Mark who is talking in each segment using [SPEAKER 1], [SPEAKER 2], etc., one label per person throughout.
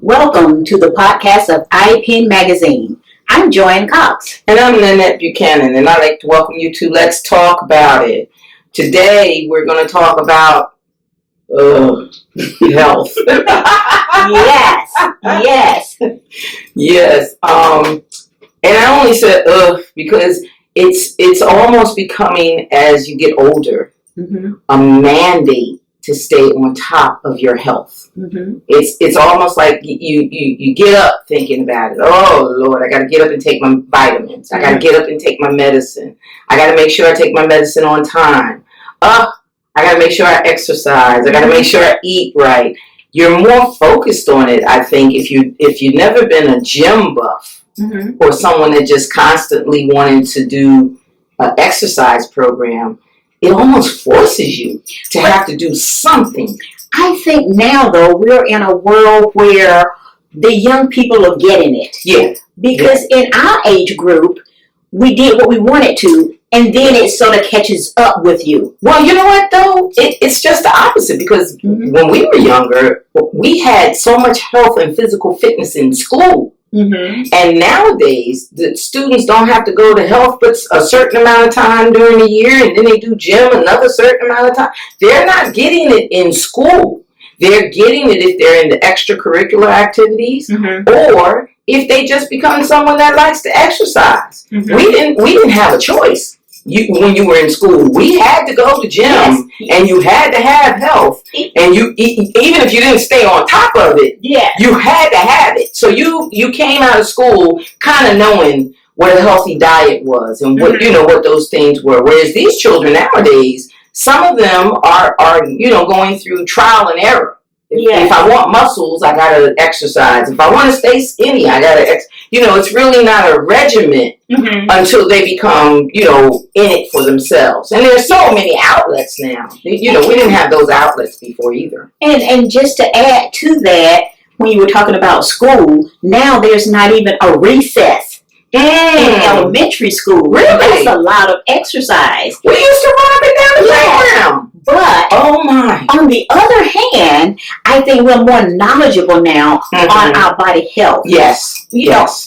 [SPEAKER 1] Welcome to the podcast of iPen Magazine. I'm Joanne Cox.
[SPEAKER 2] And I'm Lynette Buchanan, and I'd like to welcome you to Let's Talk About It. Today, we're going to talk about health.
[SPEAKER 1] Yes.
[SPEAKER 2] Yes. And I only said because it's almost becoming, as you get older, a mandate to stay on top of your health. It's almost like you get up thinking about it. Oh, Lord, I got to get up and take my vitamins. I got to get up and take my medicine. I got to make sure I take my medicine on time. I got to make sure I exercise. I got to make sure I eat right. You're more focused on it, I think, if you've never been a gym buff or someone that just constantly wanted to do an exercise program. It almost forces you to have to do something.
[SPEAKER 1] I think now, though, we're in a world where the young people are getting it.
[SPEAKER 2] Yeah.
[SPEAKER 1] Because in our age group, we did what we wanted to, and then it sort of catches up with you.
[SPEAKER 2] Well, you know what, though? It's just the opposite, because when we were younger, we had so much health and physical fitness in school. And nowadays, the students don't have to go to health but a certain amount of time during the year, and then they do gym another certain amount of time. They're not getting it in school. They're getting it if they're in the extracurricular activities, or if they just become someone that likes to exercise. We didn't have a choice. When you were in school, we had to go to gym, and you had to have health, and even if you didn't stay on top of it, you had to have it. So you came out of school kind of knowing what a healthy diet was and what what those things were. Whereas these children nowadays, some of them are going through trial and error. If I want muscles, I gotta exercise. If I want to stay skinny, I gotta it's really not a regimen until they become, in it for themselves. And there's so many outlets now. We didn't have those outlets before either.
[SPEAKER 1] And just to add to that, when you were talking about school, now there's not even a recess in elementary school.
[SPEAKER 2] Really?
[SPEAKER 1] That's a lot of exercise.
[SPEAKER 2] We used to run up and down the playground.
[SPEAKER 1] But on the other hand, I think we're more knowledgeable now on our body health.
[SPEAKER 2] Yes.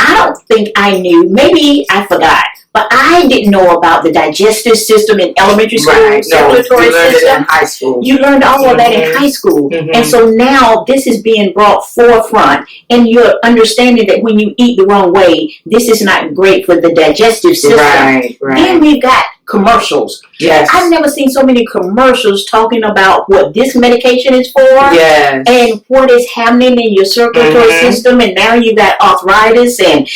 [SPEAKER 1] I don't think I knew. Maybe I forgot. But I didn't know about the digestive system in elementary school, circulatory
[SPEAKER 2] you learned
[SPEAKER 1] system.
[SPEAKER 2] it in high school.
[SPEAKER 1] You learned all of that in high school. And so now this is being brought forefront, and you're understanding that when you eat the wrong way, this is not great for the digestive system.
[SPEAKER 2] Right.
[SPEAKER 1] Then we've got commercials.
[SPEAKER 2] Yes.
[SPEAKER 1] I've never seen so many commercials talking about what this medication is for.
[SPEAKER 2] Yes.
[SPEAKER 1] And what is happening in your circulatory system. And now you've got arthritis and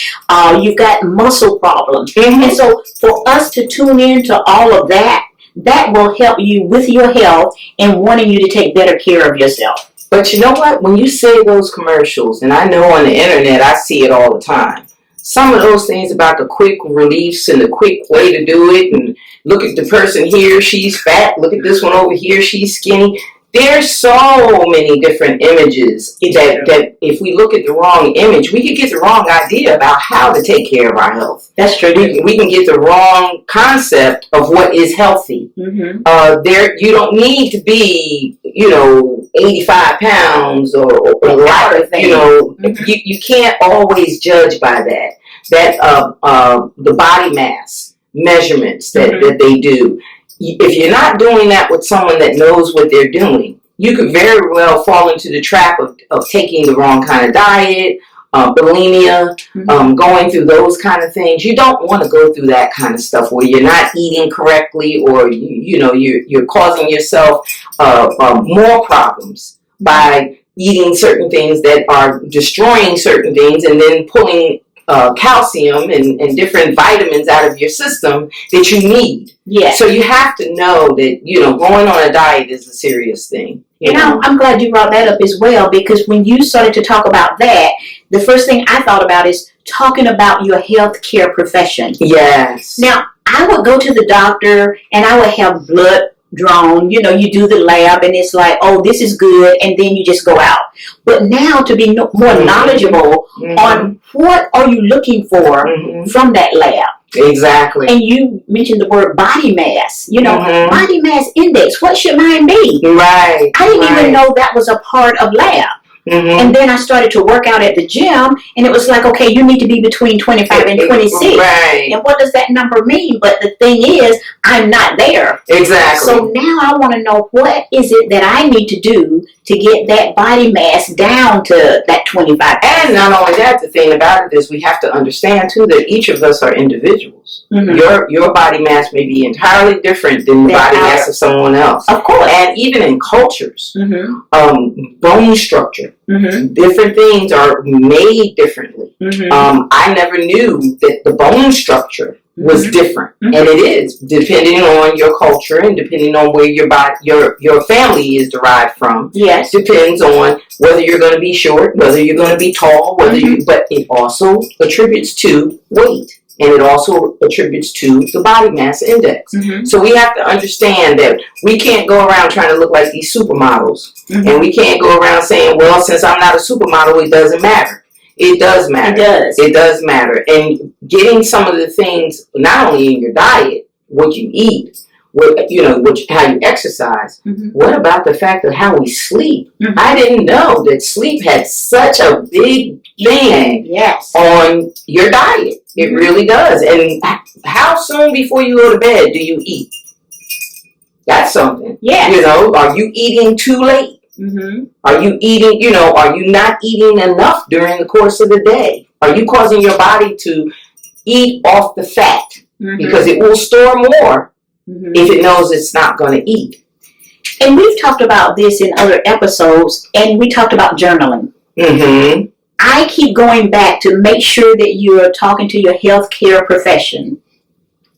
[SPEAKER 1] you've got muscle problems. And so for us to tune into all of that, that will help you with your health and wanting you to take better care of yourself.
[SPEAKER 2] But you know what? When you say those commercials, and I know on the internet I see it all the time, some of those things about the quick reliefs and the quick way to do it, and look at the person here, she's fat, look at this one over here, she's skinny. There's so many different images that if we look at the wrong image, we could get the wrong idea about how to take care of our health.
[SPEAKER 1] That's true.
[SPEAKER 2] We can get the wrong concept of what is healthy. You don't need to be, 85 pounds or a lot of things. You can't always judge by that. The body mass measurements that they do. If you're not doing that with someone that knows what they're doing, you could very well fall into the trap of taking the wrong kind of diet, bulimia, going through those kind of things. You don't want to go through that kind of stuff where you're not eating correctly, or you're causing yourself more problems by eating certain things that are destroying certain things, and then pulling calcium and different vitamins out of your system that you need. So you have to know that, going on a diet is a serious thing.
[SPEAKER 1] I'm glad you brought that up as well, because when you started to talk about that, the first thing I thought about is talking about your healthcare profession.
[SPEAKER 2] Yes.
[SPEAKER 1] Now, I would go to the doctor and I would have blood drawn, you do the lab and it's like, oh, this is good, and then you just go out. But now to be more knowledgeable on what are you looking for from that lab.
[SPEAKER 2] Exactly.
[SPEAKER 1] And you mentioned the word body mass. Body mass index. What should mine be?
[SPEAKER 2] Right.
[SPEAKER 1] I didn't even know that was a part of lab. And then I started to work out at the gym, and it was like, okay, you need to be between 25 and 26.
[SPEAKER 2] Right.
[SPEAKER 1] And what does that number mean? But the thing is, I'm not there.
[SPEAKER 2] Exactly.
[SPEAKER 1] So now I want to know, what is it that I need to do to get that body mass down to that 25?
[SPEAKER 2] And not only that, the thing about it is we have to understand too that each of us are individuals. Your body mass may be entirely different than the body mass of someone else.
[SPEAKER 1] Of course.
[SPEAKER 2] And even in cultures, bone structure, different things are made differently. I never knew that the bone structure was different, and it is depending on your culture and depending on where your family is derived from.
[SPEAKER 1] Yes,
[SPEAKER 2] depends on whether you're going to be short, whether you're going to be tall, but it also attributes to weight. And it also attributes to the body mass index. So we have to understand that we can't go around trying to look like these supermodels. And we can't go around saying, well, since I'm not a supermodel, it doesn't matter. It does matter.
[SPEAKER 1] It does.
[SPEAKER 2] It does matter. And getting some of the things, not only in your diet, what you eat, how you exercise. What about the fact of how we sleep? I didn't know that sleep had such a big thing on your diet. It really does. And how soon before you go to bed do you eat? That's something. Are you eating too late? Are you eating, are you not eating enough during the course of the day? Are you causing your body to eat off the fat? Because it will store more if it knows it's not going to eat.
[SPEAKER 1] And we've talked about this in other episodes, and we talked about journaling. I keep going back to make sure that you're talking to your healthcare profession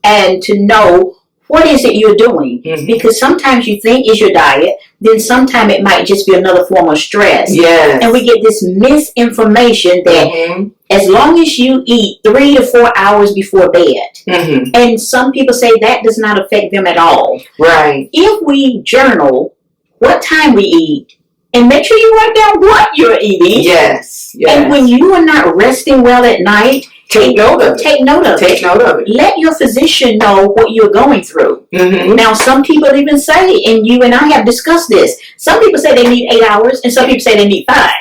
[SPEAKER 1] and to know what is it you're doing. Because sometimes you think it's your diet, then sometimes it might just be another form of stress. And we get this misinformation that as long as you eat 3 to 4 hours before bed, and some people say that does not affect them at all. If we journal what time we eat, and make sure you write down what you're eating. And when you are not resting well at night,
[SPEAKER 2] take note of it.
[SPEAKER 1] Take note of it. Let your physician know what you're going through. Now, some people even say, and you and I have discussed this, some people say they need 8 hours, and some people say they need 5.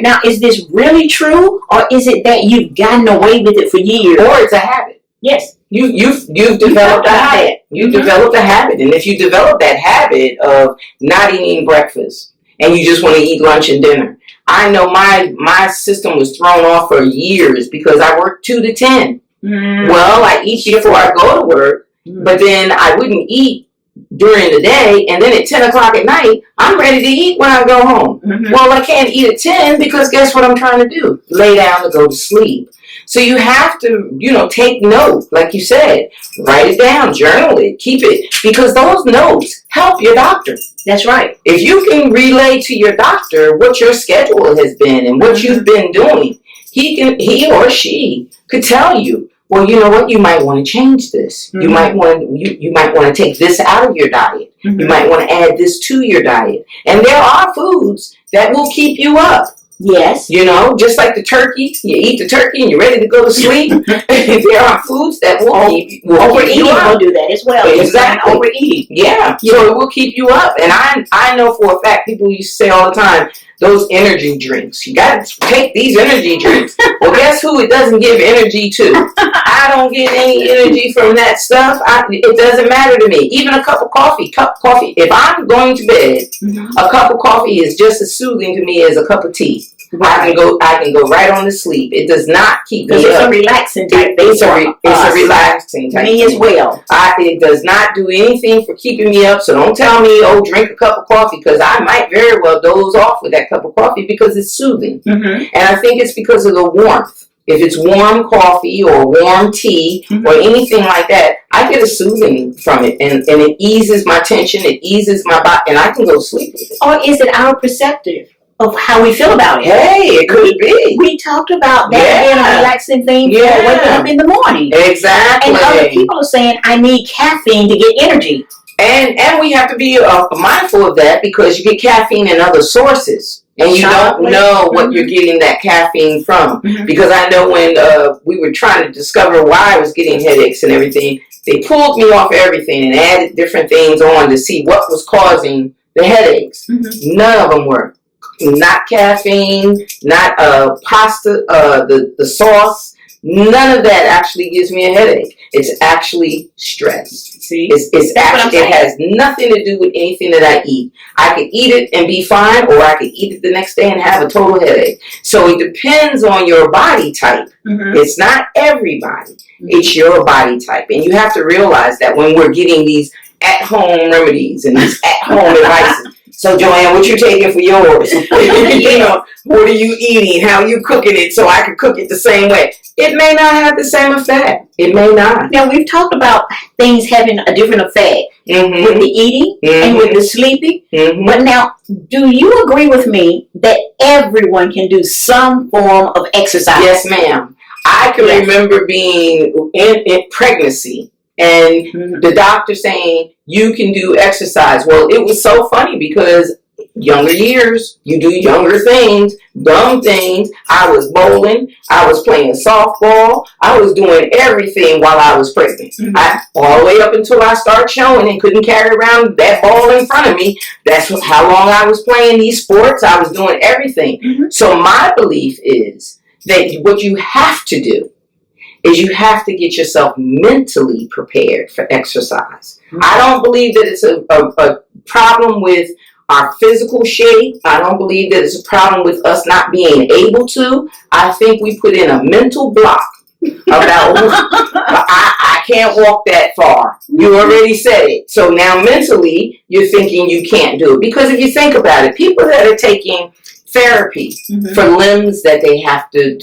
[SPEAKER 1] Now, is this really true, or is it that you've gotten away with it for years?
[SPEAKER 2] Or it's a habit.
[SPEAKER 1] Yes.
[SPEAKER 2] You've developed a habit. You've developed a habit. And if you develop that habit of not eating breakfast, and you just want to eat lunch and dinner. I know my system was thrown off for years because I worked 2 to 10. Well, I eat before I go to work, but then I wouldn't eat during the day, and then at 10 o'clock at night, I'm ready to eat when I go home. Well, I can't eat at 10 because guess what I'm trying to do? Lay down to go to sleep. So you have to, take note, like you said, write it down, journal it, keep it, because those notes help your doctor.
[SPEAKER 1] That's right.
[SPEAKER 2] If you can relay to your doctor what your schedule has been and what you've been doing, he or she could tell you, well, you know what, you might want to change this. You might want to take this out of your diet. You might want to add this to your diet. And there are foods that will keep you up.
[SPEAKER 1] Yes.
[SPEAKER 2] Just like the turkey, you eat the turkey and you're ready to go to sleep. There are foods that will keep you up.
[SPEAKER 1] Overeating will do that as well.
[SPEAKER 2] Exactly.
[SPEAKER 1] Overeating.
[SPEAKER 2] Yeah. So it will keep you up. And I know for a fact, people used to say all the time, those energy drinks. You got to take these energy drinks. Well, guess who it doesn't give energy to? I don't get any energy from that stuff. It doesn't matter to me. Even a cup of coffee. If I'm going to bed, a cup of coffee is just as soothing to me as a cup of tea. I can go right on to sleep. It does not keep me up.
[SPEAKER 1] It's a relaxing type thing.
[SPEAKER 2] It's a relaxing type
[SPEAKER 1] thing. Me as well.
[SPEAKER 2] It does not do anything for keeping me up. So don't tell me, drink a cup of coffee, because I might very well doze off with that cup of coffee because it's soothing. And I think it's because of the warmth. If it's warm coffee or warm tea or anything like that, I get a soothing from it, and it eases my tension. It eases my body, and I can go to sleep with it.
[SPEAKER 1] Or is it our perceptive of how we feel about it?
[SPEAKER 2] Hey, it could be.
[SPEAKER 1] We talked about that being a relaxing thing for waking up in the morning.
[SPEAKER 2] Exactly.
[SPEAKER 1] And other people are saying, I need caffeine to get energy.
[SPEAKER 2] And we have to be mindful of that, because you get caffeine in other sources. And you don't know what you're getting that caffeine from. Because I know when we were trying to discover why I was getting headaches and everything, they pulled me off everything and added different things on to see what was causing the headaches. None of them were not caffeine, not pasta, the sauce. None of that actually gives me a headache. It's actually stress.
[SPEAKER 1] See,
[SPEAKER 2] it's actually, it has nothing to do with anything that I eat. I could eat it and be fine, or I could eat it the next day and have a total headache. So it depends on your body type. Mm-hmm. It's not everybody. Mm-hmm. It's your body type. And you have to realize that when we're getting these at-home remedies and these at-home advices. So, Joanne, what you taking for yours? You know, what are you eating? How are you cooking it so I can cook it the same way? It may not have the same effect. It may not.
[SPEAKER 1] Now, we've talked about things having a different effect with the eating and with the sleeping. Mm-hmm. But now, do you agree with me that everyone can do some form of exercise?
[SPEAKER 2] Yes, ma'am. I can remember being in pregnancy. And the doctor saying, you can do exercise. Well, it was so funny because younger years, you do younger things, dumb things. I was bowling. I was playing softball. I was doing everything while I was pregnant. Mm-hmm. All the way up until I started showing and couldn't carry around that ball in front of me. That's how long I was playing these sports. I was doing everything. Mm-hmm. So my belief is that what you have to do is you have to get yourself mentally prepared for exercise. Mm-hmm. I don't believe that it's a problem with our physical shape. I don't believe that it's a problem with us not being able to. I think we put in a mental block about, I can't walk that far. You already said it. So now mentally, you're thinking you can't do it. Because if you think about it, people that are taking therapy for limbs that they have to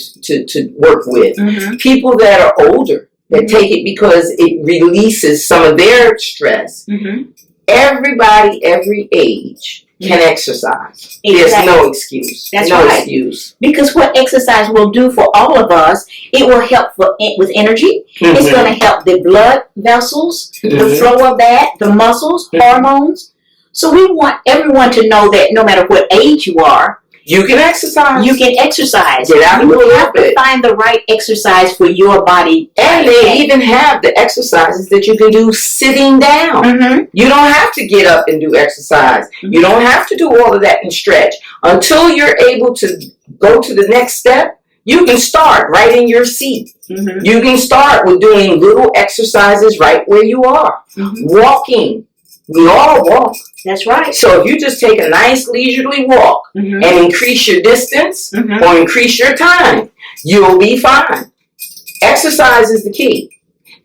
[SPEAKER 2] work with. Mm-hmm. People that are older that take it because it releases some of their stress. Mm-hmm. Everybody, every age can exercise. Exactly. There's no excuse.
[SPEAKER 1] That's
[SPEAKER 2] no
[SPEAKER 1] right.
[SPEAKER 2] excuse.
[SPEAKER 1] Because what exercise will do for all of us, it will help with energy. Mm-hmm. It's going to help the blood vessels, the flow of that, the muscles, hormones. So we want everyone to know that no matter what age you are,
[SPEAKER 2] you can exercise.
[SPEAKER 1] You can exercise.
[SPEAKER 2] Get out
[SPEAKER 1] you have to find the right exercise for your body.
[SPEAKER 2] And they even have the exercises that you can do sitting down. Mm-hmm. You don't have to get up and do exercise. Mm-hmm. You don't have to do all of that and stretch. Until you're able to go to the next step, you can start right in your seat. Mm-hmm. You can start with doing little exercises right where you are. Mm-hmm. Walking. We all walk.
[SPEAKER 1] That's right.
[SPEAKER 2] So if you just take a nice leisurely walk and increase your distance or increase your time, you'll be fine. Exercise is the key.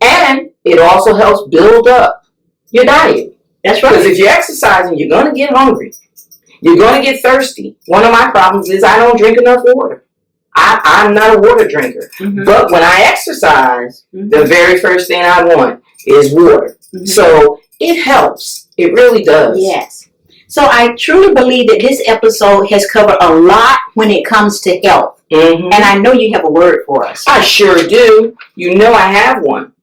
[SPEAKER 2] And it also helps build up your diet. That's right. Because if you're exercising, you're going to get hungry. You're going to get thirsty. One of my problems is I don't drink enough water. I'm not a water drinker. Mm-hmm. But when I exercise, the very first thing I want is water. Mm-hmm. So it helps. It really does.
[SPEAKER 1] Yes. So I truly believe that this episode has covered a lot when it comes to health. Mm-hmm. And I know you have a word for us.
[SPEAKER 2] I sure do. You know I have one.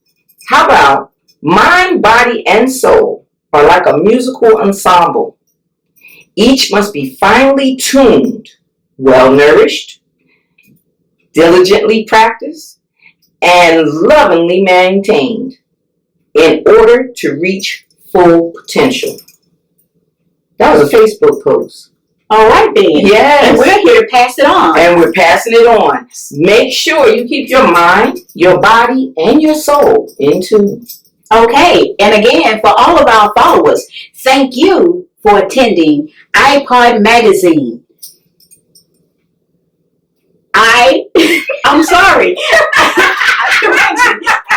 [SPEAKER 2] How about mind, body, and soul are like a musical ensemble. Each must be finely tuned, well-nourished, diligently practiced, and lovingly maintained in order to reach full potential. That was a Facebook post.
[SPEAKER 1] All right, then.
[SPEAKER 2] Yes.
[SPEAKER 1] And we're here to pass it on.
[SPEAKER 2] And we're passing it on. Make sure you keep your mind, your body, and your soul in tune.
[SPEAKER 1] Okay. And again, for all of our followers, thank you for attending iPod Magazine. I'm sorry.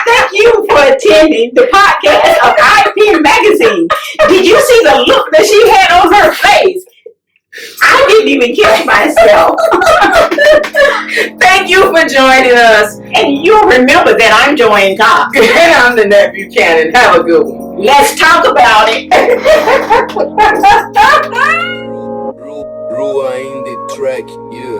[SPEAKER 1] Thank you for attending the podcast of iPod Magazine. Did you see the look that she had on her face? I didn't even catch myself.
[SPEAKER 2] Thank you for joining us.
[SPEAKER 1] And you'll remember that I'm Joanne Cox.
[SPEAKER 2] And I'm Nanette Buchanan. Have a good one.
[SPEAKER 1] Let's talk about it.
[SPEAKER 3] Rewind the track, yeah.